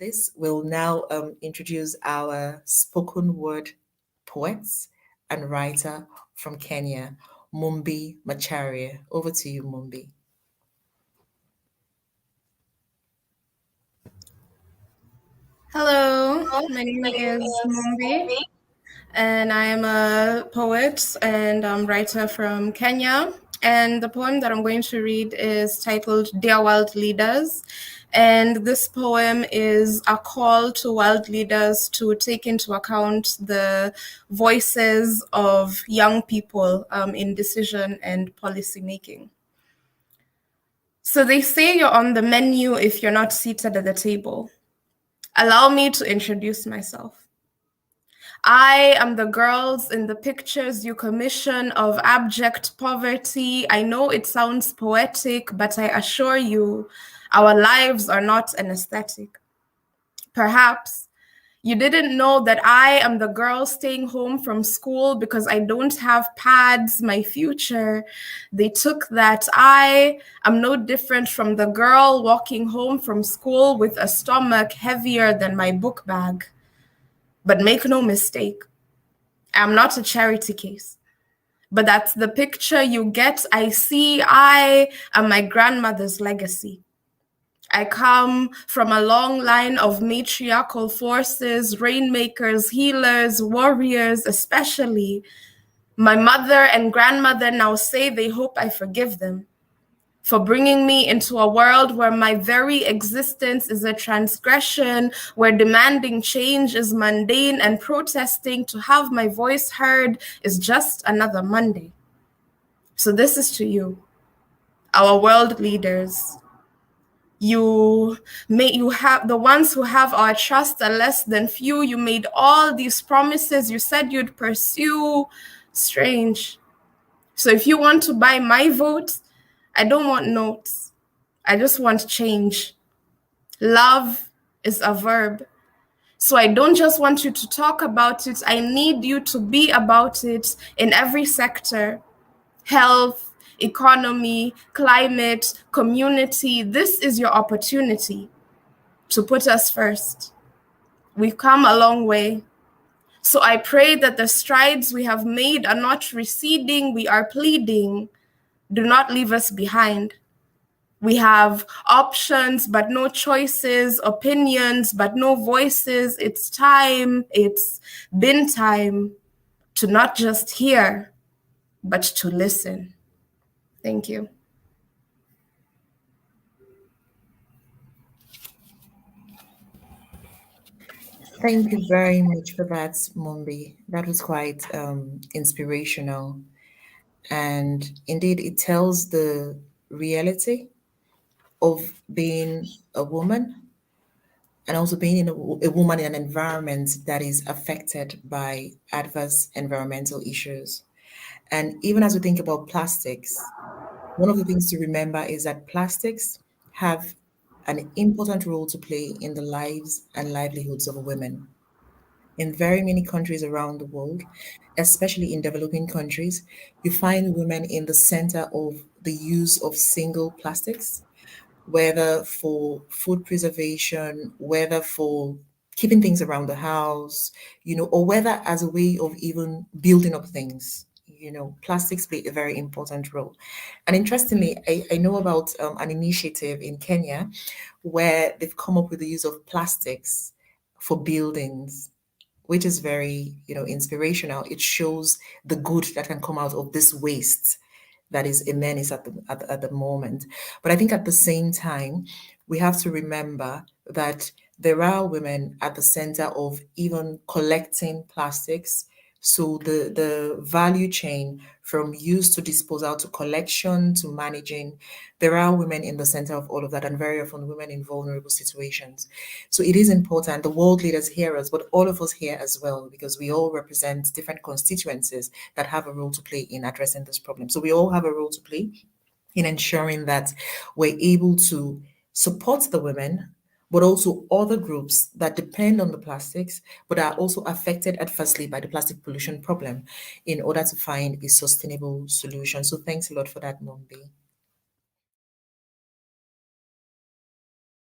this, we'll now introduce our spoken word poets and writer from Kenya, Mumbi Macharia. Over to you, Mumbi. Hello, my name is Mumbi, and I am a poet and writer from Kenya. And the poem that I'm going to read is titled Dear World Leaders. And this poem is a call to world leaders to take into account the voices of young people in decision and policy making. So they say you're on the menu if you're not seated at the table. Allow me to introduce myself. I am the girls in the pictures you commission of abject poverty. I know it sounds poetic, but I assure you, our lives are not an aesthetic. Perhaps you didn't know that I am the girl staying home from school because I don't have pads, my future. They took that. I am no different from the girl walking home from school with a stomach heavier than my book bag. But make no mistake, I'm not a charity case. But that's the picture you get. I see I am my grandmother's legacy. I come from a long line of matriarchal forces, rainmakers, healers, warriors, especially. My mother and grandmother now say they hope I forgive them for bringing me into a world where my very existence is a transgression, where demanding change is mundane and protesting to have my voice heard is just another Monday. So this is to you, our world leaders. You have the ones who have our trust are less than few. You made all these promises you said you'd pursue. Strange. So if you want to buy my vote, I don't want notes. I just want change. Love is a verb. So I don't just want you to talk about it. I need you to be about it in every sector. Health, economy, climate, community. This is your opportunity to put us first. We've come a long way. So I pray that the strides we have made are not receding. We are pleading. Do not leave us behind. We have options, but no choices, opinions, but no voices. It's time, it's been time to not just hear, but to listen. Thank you. Thank you very much for that, Mumbi. That was quite inspirational. And indeed, it tells the reality of being a woman and also being a woman in an environment that is affected by adverse environmental issues. And even as we think about plastics, one of the things to remember is that plastics have an important role to play in the lives and livelihoods of women. In very many countries around the world, especially in developing countries, you find women in the center of the use of single plastics, whether for food preservation, whether for keeping things around the house, or whether as a way of even building up things. Plastics play a very important role. And interestingly, I know about an initiative in Kenya where they've come up with the use of plastics for buildings, which is very, inspirational. It shows the good that can come out of this waste that is a menace at the moment. But I think at the same time, we have to remember that there are women at the center of even collecting plastics. So the value chain from use to disposal to collection to managing, there are women in the center of all of that, and very often women in vulnerable situations. So it is important. The world leaders hear us, but all of us hear as well, because we all represent different constituencies that have a role to play in addressing this problem. So we all have a role to play in ensuring that we're able to support the women, but also other groups that depend on the plastics, but are also affected adversely by the plastic pollution problem in order to find a sustainable solution. So thanks a lot for that, Mombi.